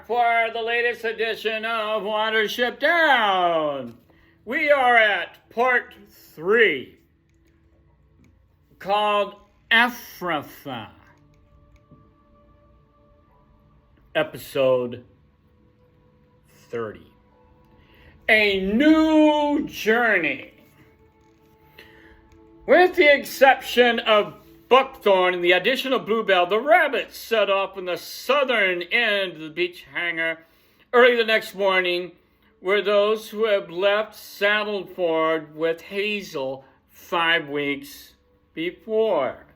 for the latest edition of Watership Down. We are at part 3, called Ephrathah, episode 30. A new journey. With the exception of Buckthorn and the addition of Bluebell, the rabbits set off from the southern end of the beach hangar early the next morning, where those who had left saddled forward with Hazel 5 weeks before.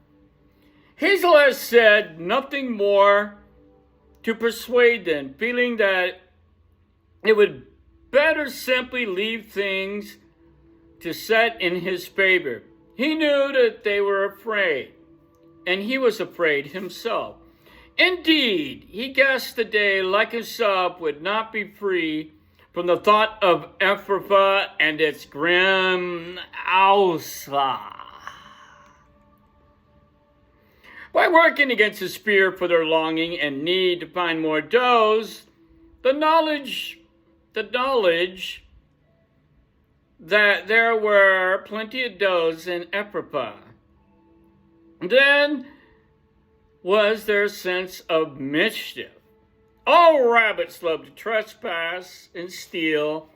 Hazel has said nothing more to persuade them, feeling that it would better simply leave things to set in his favor. He knew that they were afraid, and he was afraid himself. Indeed, he guessed the day, like himself, would not be free from the thought of Ephrathah and its grim Ausa. By working against his fear for their longing and need to find more does, the knowledge that there were plenty of does in Ephrathah. Then was their sense of mischief. All rabbits love to trespass and steal,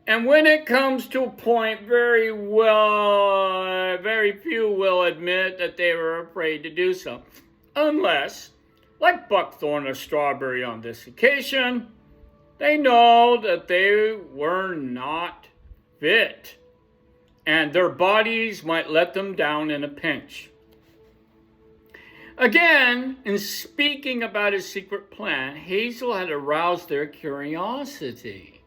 and when it comes to a point, very few will admit that they were afraid to do so, unless, like Buckthorn or Strawberry on this occasion, they know that they were not fit, and their bodies might let them down in a pinch. Again, in speaking about his secret plan, Hazel had aroused their curiosity.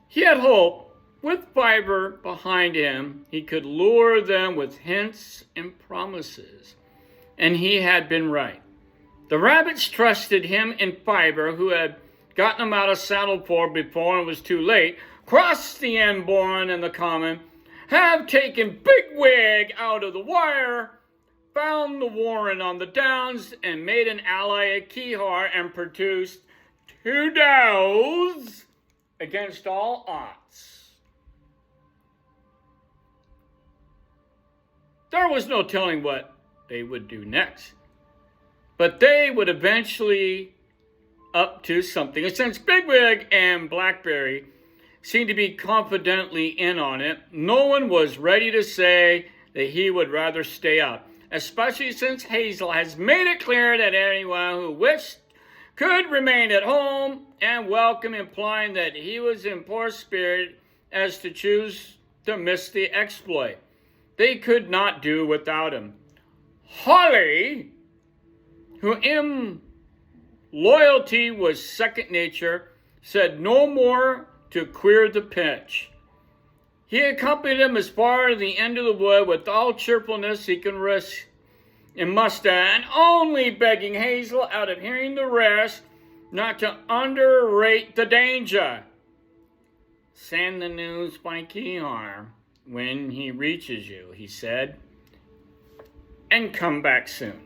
He had hoped, with Fiber behind him, he could lure them with hints and promises, and he had been right. The rabbits trusted him and Fiber, who had gotten them out of saddle ford before it was too late, crossed the Enborn and the Common, have taken Bigwig out of the wire, found the Warren on the Downs, and made an ally at Kehar, and produced 2 does against all odds. There was no telling what they would do next, but they would eventually up to something. And since Bigwig and Blackberry seemed to be confidently in on it, no one was ready to say that he would rather stay out, especially since Hazel has made it clear that anyone who wished could remain at home and welcome, implying that he was in poor spirit as to choose to miss the exploit. They could not do without him. Holly, who in loyalty was second nature, said no more to queer the pitch. He accompanied him as far as the end of the wood with all cheerfulness he can risk and muster, and only begging Hazel, out of hearing the rest, not to underrate the danger. Send the news by Kehar when he reaches you, he said, and come back soon.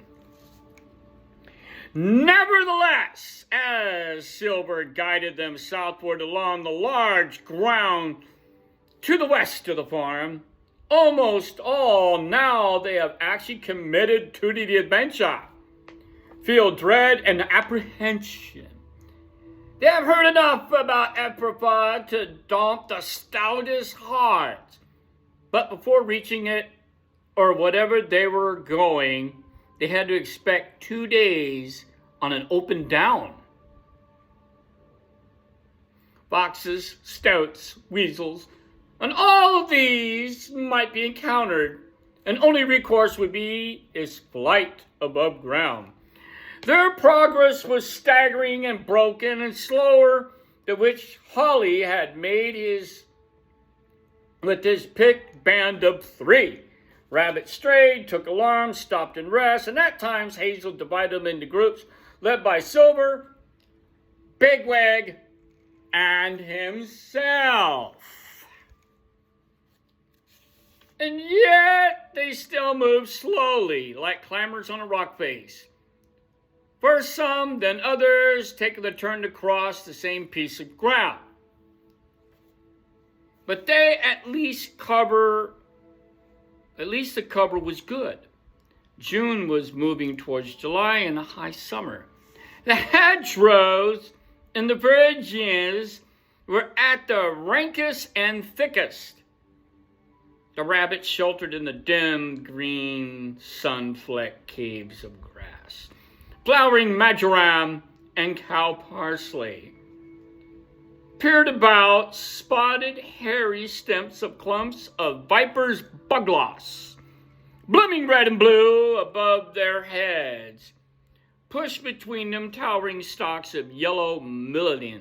Nevertheless, as Silver guided them southward along the large ground to the west of the farm, almost all now they have actually committed to the adventure feel dread and apprehension. They have heard enough about Ephrathah to daunt the stoutest hearts. But before reaching it, or whatever they were going, they had to expect 2 days on an open down. Foxes, stoats, weasels, and all of these might be encountered, and only recourse would be is flight above ground. Their progress was staggering and broken and slower, to which Holly had made with his picked band of 3. Rabbit strayed, took alarm, stopped and rest, and at times Hazel divided them into groups led by Silver, Bigwig, and himself. And yet they still moved slowly, like climbers on a rock face. First some, then others, taking the turn to cross the same piece of ground. But at least the cover was good. June was moving towards July and a high summer. The hedgerows and the virgins were at the rankest and thickest. The rabbits sheltered in the dim, green, sun-flecked caves of grass. Flowering marjoram and cow parsley peered about, spotted hairy stems of clumps of viper's bugloss, blooming red and blue above their heads. Pushed between them towering stalks of yellow milledin.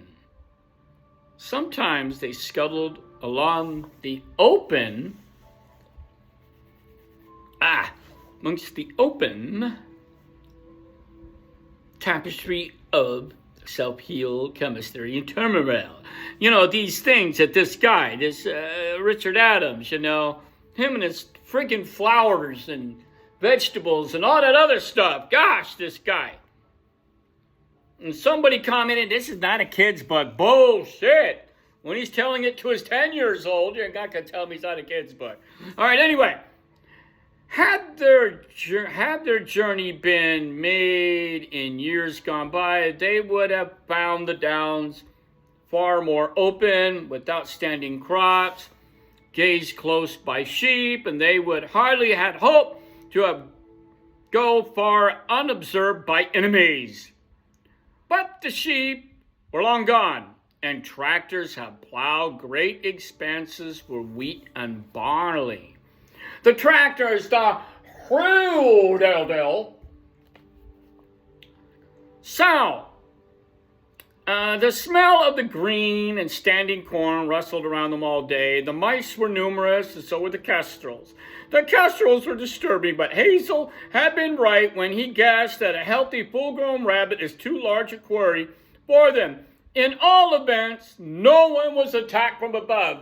Sometimes they scuttled along the open, amongst the open tapestry of self-healed chemistry and turmoil. You know, these things that this guy, Richard Adams, him and his friggin' flowers and vegetables and all that other stuff. Gosh, this guy. And somebody commented, this is not a kid's book. Bullshit. When he's telling it to his 10 years old, you're not going to tell me it's not a kid's book. All right, anyway. Had their journey been made in years gone by, they would have found the downs far more open, with outstanding crops, grazed close by sheep, and they would hardly had hope to have go far unobserved by enemies. But the sheep were long gone, and tractors have plowed great expanses for wheat and barley. The tractors, the the smell of the green and standing corn rustled around them all day. The mice were numerous, and so were the kestrels. The kestrels were disturbing, but Hazel had been right when he guessed that a healthy, full-grown rabbit is too large a quarry for them. In all events, no one was attacked from above.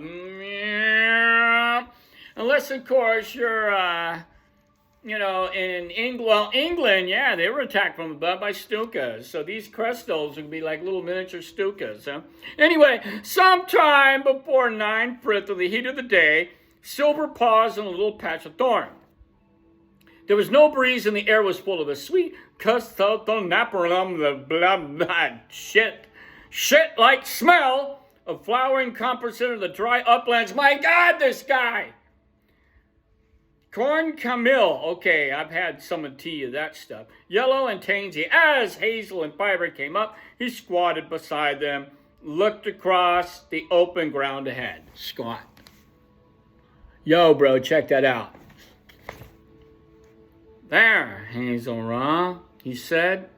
Unless, of course, you're, in England, yeah, they were attacked from above by stukas. So these kestrels would be like little miniature stukas. Huh? Anyway, sometime before 9:30 of the heat of the day, Silver paused in a little patch of thorn. There was no breeze, and the air was full of a sweet, shit-like smell of flowering composite of the dry uplands. My God, this guy! Corn camille. Okay, I've had some tea of that stuff. Yellow and tansy. As Hazel and Fiber came up, he squatted beside them, looked across the open ground ahead. Squat. Yo, bro, check that out. There, Hazel, he said.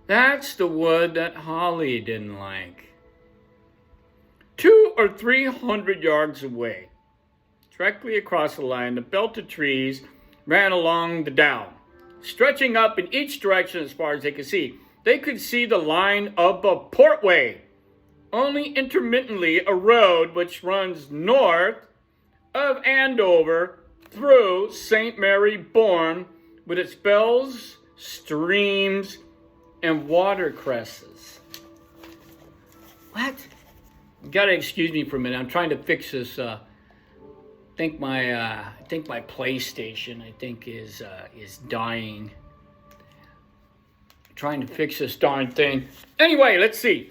That's the wood that Holly didn't like. 200 or 300 yards away, directly across the line, the belt of trees ran along the down, stretching up in each direction as far as they could see. They could see the line of the portway, only intermittently a road which runs north of Andover through St. Mary Bourne with its bells, streams, and watercresses. What? You gotta excuse me for a minute. I'm trying to fix this. I think my PlayStation is dying. I'm trying to fix this darn thing. Anyway, let's see.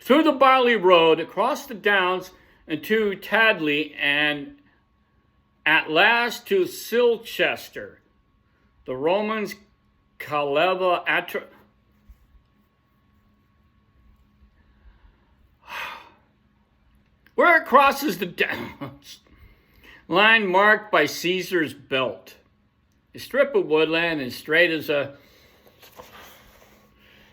Through the Barley Road, across the downs, and to Tadley, and at last to Silchester. The Romans Caleva where it crosses the downs, line marked by Caesar's Belt. A strip of woodland as straight as a...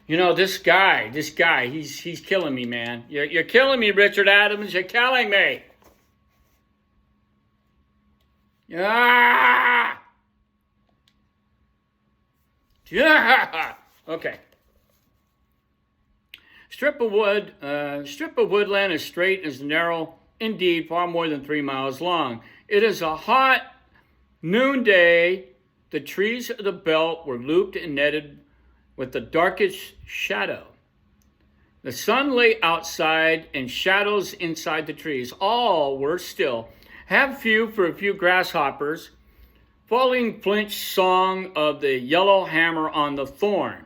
this guy, he's killing me, man. You're killing me, Richard Adams. You're killing me. Ah! Yeah. Okay. Strip of woodland as straight as narrow, indeed far more than 3 miles long. It is a hot noonday the trees of the belt were looped and netted with the darkest shadow. The sun lay outside and shadows inside the trees. All were still, have few for a few grasshoppers, following Flint's song of the yellow hammer on the thorn.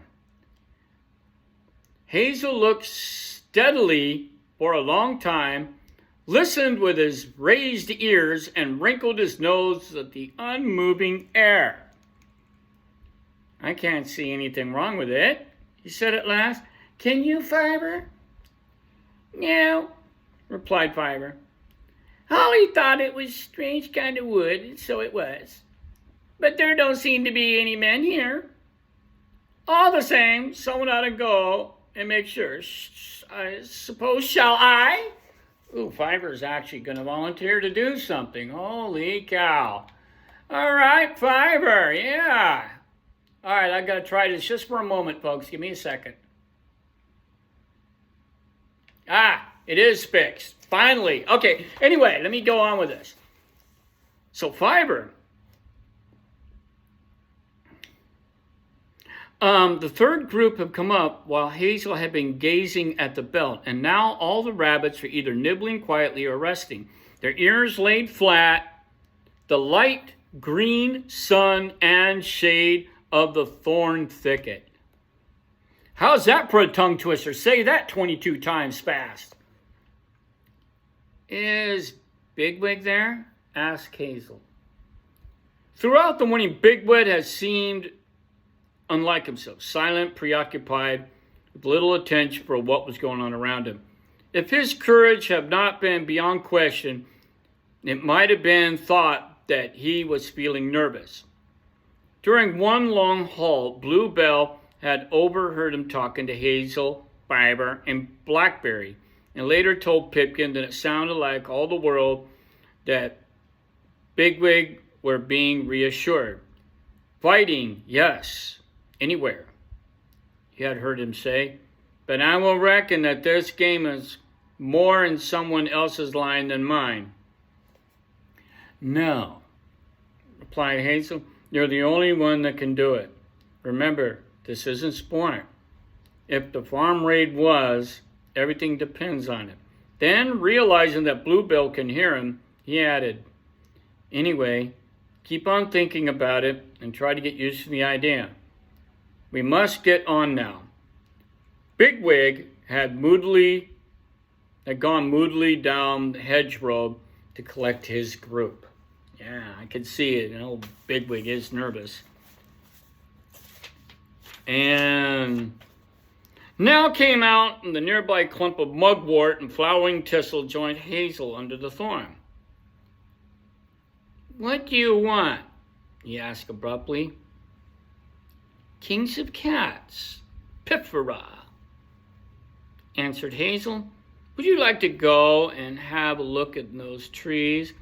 Hazel looked steadily for a long time, listened with his raised ears, and wrinkled his nose at the unmoving air. I can't see anything wrong with it, he said at last. Can you, Fiber? No, replied Fiber. Holly thought it was strange kind of wood, and so it was. But there don't seem to be any men here. All the same, someone ought to go and make sure. I suppose, shall I? Ooh, Fiver's actually going to volunteer to do something. Holy cow. All right, Fiver, yeah. All right, I've got to try this just for a moment, folks. Give me a second. It is fixed. Finally. Okay, anyway, let me go on with this. So, Fiver. The third group have come up while Hazel had been gazing at the belt, and now all the rabbits are either nibbling quietly or resting, their ears laid flat. The light green sun and shade of the thorn thicket. How's that for a tongue twister? Say that 22 times fast. Is Bigwig there? Asked Hazel. Throughout the morning, Bigwig has seemed unlike himself, silent, preoccupied, with little attention for what was going on around him. If his courage had not been beyond question, it might have been thought that he was feeling nervous. During one long halt, Bluebell had overheard him talking to Hazel, Fiber, and Blackberry, and later told Pipkin that it sounded like all the world that Bigwig were being reassured. Fighting, yes, anywhere, he had heard him say, but I will reckon that this game is more in someone else's line than mine. No, replied Hazel, you're the only one that can do it. Remember, this isn't sport. If the farm raid was, everything depends on it. Then, realizing that Bluebell can hear him, he added, anyway, keep on thinking about it and try to get used to the idea. We must get on now. Bigwig had gone moodily down the hedgerow to collect his group. Yeah, I could see it. Old Bigwig is nervous. And now came out in the nearby clump of mugwort and flowering thistle joined Hazel under the thorn. What do you want? He asked abruptly. Kings of cats, Pifera, answered Hazel. Would you like to go and have a look at those trees?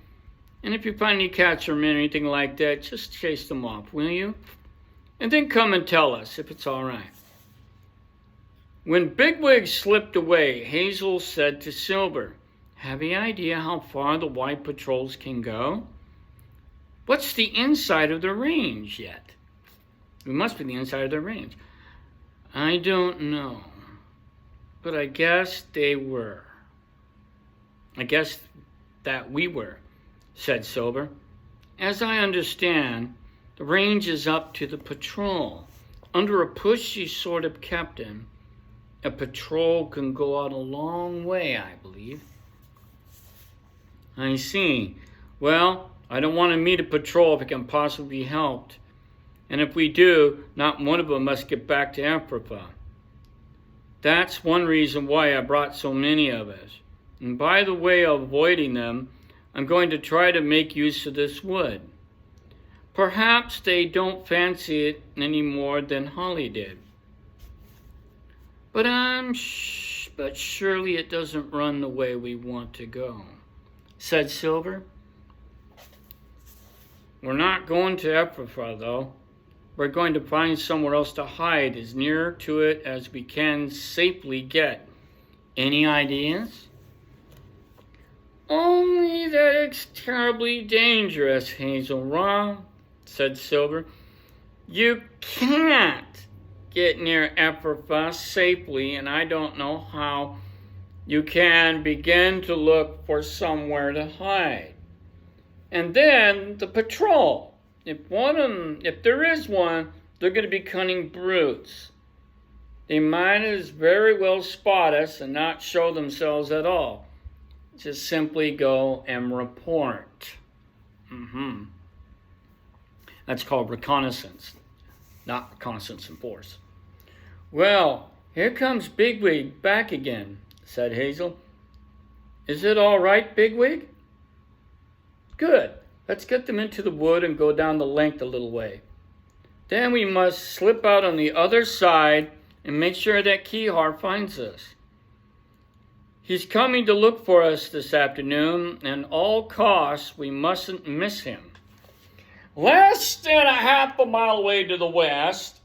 And if you find any cats or men or anything like that, just chase them off, will you? And then come and tell us if it's all right. When Bigwig slipped away, Hazel said to Silver, have you any idea how far the white patrols can go? What's the inside of the range yet? It must be the inside of the range. I don't know, but I guess they were. I guess that we were, said Silver. As I understand, the range is up to the patrol. Under a pushy sort of captain, a patrol can go out a long way, I believe. I see. Well, I don't want to meet a patrol if it can possibly be helped. And if we do, not one of them must get back to Africa. That's one reason why I brought so many of us. And by the way of avoiding them, I'm going to try to make use of this wood. Perhaps they don't fancy it any more than Holly did. But surely it doesn't run the way we want to go, said Silver. We're not going to Africa, though. We're going to find somewhere else to hide as near to it as we can safely get. Any ideas? Only that it's terribly dangerous, Hazel, said Silver. You can't get near Ephrata safely, and I don't know how you can begin to look for somewhere to hide. And then the patrol. If there is one, they're going to be cunning brutes. They might as very well spot us and not show themselves at all. Just simply go and report. That's called reconnaissance, not reconnaissance in force. Well, here comes Bigwig back again, said Hazel. Is it all right, Bigwig? Good. Let's get them into the wood and go down the length a little way. Then we must slip out on the other side and make sure that Kihar finds us. He's coming to look for us this afternoon, and at all costs, we mustn't miss him. Less than a half a mile away to the west,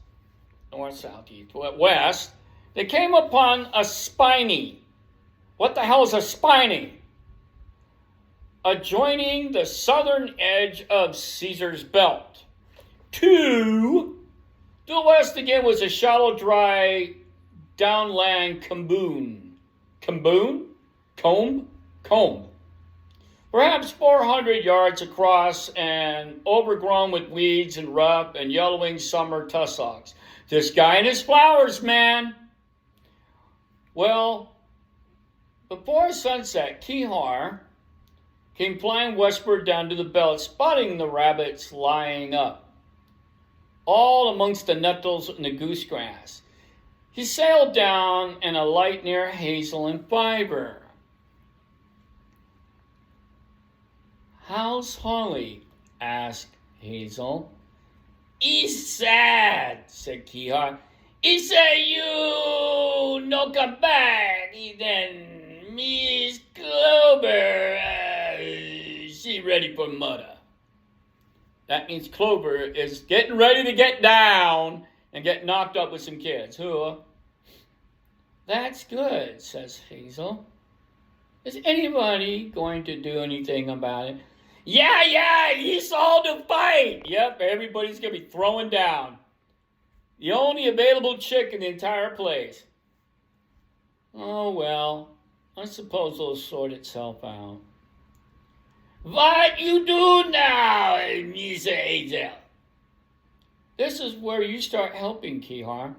north, south, east, west, they came upon a spiny. What the hell is a spiny? Adjoining the southern edge of Caesar's Belt. To the west again was a shallow, dry, downland combe. Perhaps 400 yards across and overgrown with weeds and rough and yellowing summer tussocks. This guy and his flowers, man. Well, before sunset, Kihar came flying westward down to the belt, spotting the rabbits lying up, all amongst the nettles and the goosegrass. He sailed down and alighted near Hazel and Fiber. How's Holly? Asked Hazel. He's sad, said Kihar. He said you no come back. Then Miss Clover, she ready for murder. That means Clover is getting ready to get down and get knocked up with some kids. That's good, says Hazel. Is anybody going to do anything about it? Yeah, he's all to fight. Yep, everybody's going to be throwing down. The only available chick in the entire place. Oh, well, I suppose it'll sort itself out. What you do now, Miss Hazel? This is where you start helping, Kihar.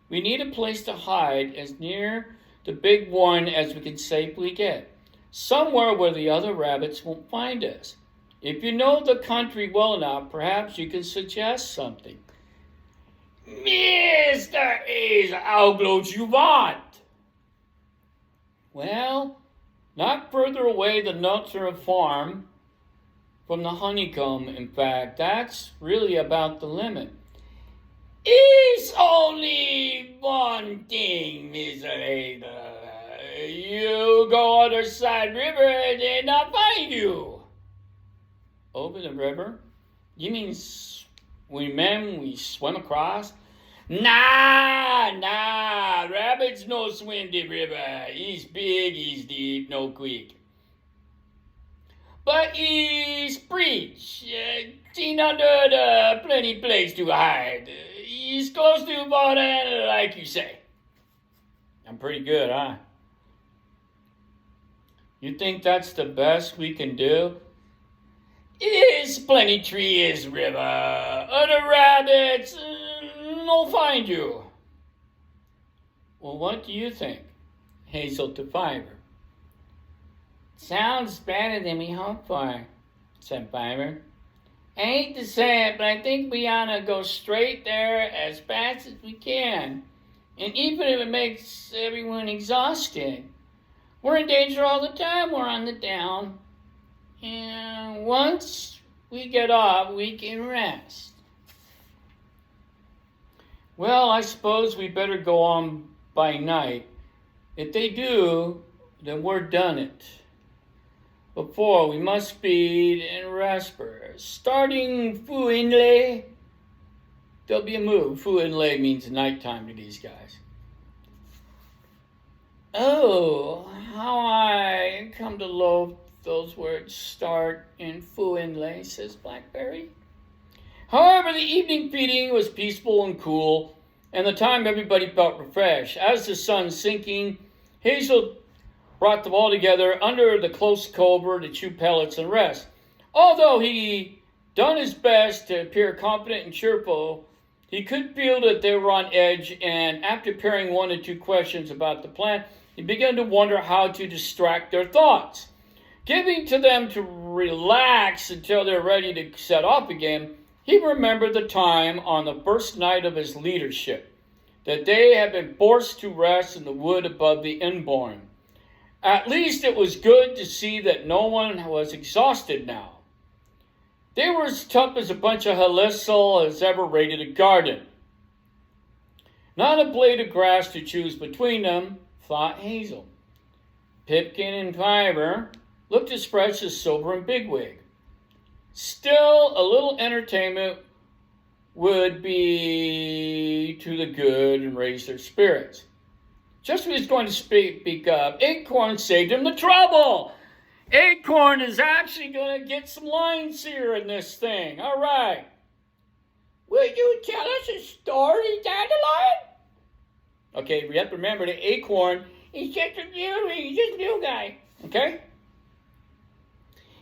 We need a place to hide as near the big one as we can safely get. Somewhere where the other rabbits won't find us. If you know the country well enough, perhaps you can suggest something. Mr. Hazel, how close you want? Well, not further away than Nutzer Farm from the honeycomb. In fact, that's really about the limit. It's only one thing, Mr. Hazel. You go other side river and they not find you. Over the river? You mean we swim across? Nah, rabbits no swim the river. He's big, he's deep, no quick. But he's breach, seen under the plenty place to hide. He's close to water, like you say. I'm pretty good, huh? You think that's the best we can do? Is plenty trees, river. Other rabbits no find you. Well, what do you think? Hazel to Fiber. Sounds better than we hoped for, said Fiber. I hate to say it, but I think we ought to go straight there as fast as we can. And even if it makes everyone exhausted, we're in danger all the time. We're on the down. And once we get off, we can rest. Well, I suppose we better go on by night. If they do, then we're done it. Before, we must feed and rest first. Starting Fuinle, there'll be a move. Fuinle means nighttime to these guys. Oh, how I come to loathe those words start in Fuinle, says Blackberry. However, the evening feeding was peaceful and cool, and the time everybody felt refreshed. As the sun sinking, Hazel brought them all together under the close cover to chew pellets and rest. Although he done his best to appear confident and cheerful, he could feel that they were on edge, and after pairing 1 or 2 questions about the plan, he began to wonder how to distract their thoughts. Giving to them to relax until they're ready to set off again, he remembered the time on the first night of his leadership, that they had been forced to rest in the wood above the inborn. At least it was good to see that no one was exhausted now. They were as tough as a bunch of Hazel has ever raided a garden. Not a blade of grass to choose between them, thought Hazel. Pipkin and Fiver looked as fresh as Silver and Bigwig. Still, a little entertainment would be to the good and raise their spirits. Just when he was going to speak up, Acorn saved him the trouble. Acorn is actually going to get some lines here in this thing. All right. Will you tell us a story, Dandelion? Okay, we have to remember that Acorn is just a new guy. Okay?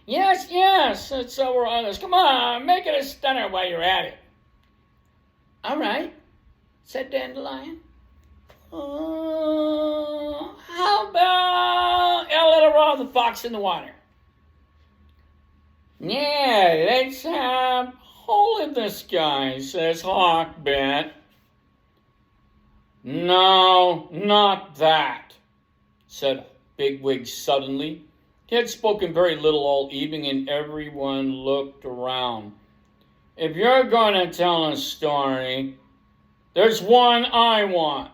Yes, so we're on this. Come on, make it a stunner while you're at it. All right, said Dandelion. How about a little raw the fox in the water? Yeah, let's have hole in the sky, says Hawkbat. No, not that, said Bigwig suddenly. He had spoken very little all evening, and everyone looked around. If you're going to tell a story, there's one I want,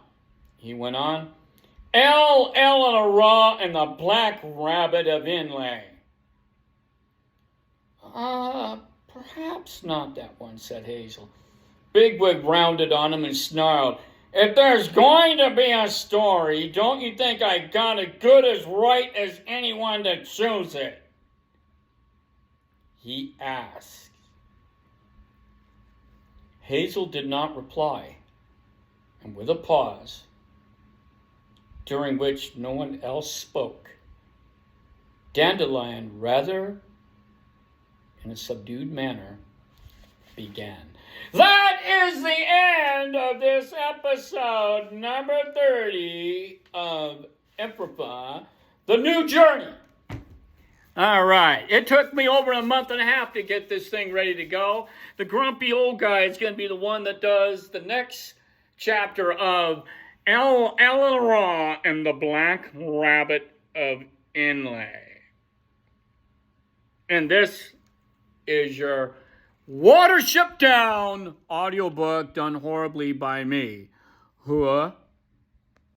he went on. Eleanor and the Black Rabbit of Inlay. Perhaps not that one, said Hazel. Bigwig rounded on him and snarled. If there's going to be a story, don't you think I got as good as right as anyone to choose it? He asked. Hazel did not reply, and with a pause, during which no one else spoke, Dandelion, rather in a subdued manner, began. That is the end of this episode, number 30 of Ephrathah, The New Journey. All right. It took me over a month and a half to get this thing ready to go. The grumpy old guy is going to be the one that does the next chapter of Eleanor and the Black Rabbit of Inlay. And this is your Watership Down audiobook done horribly by me. Hua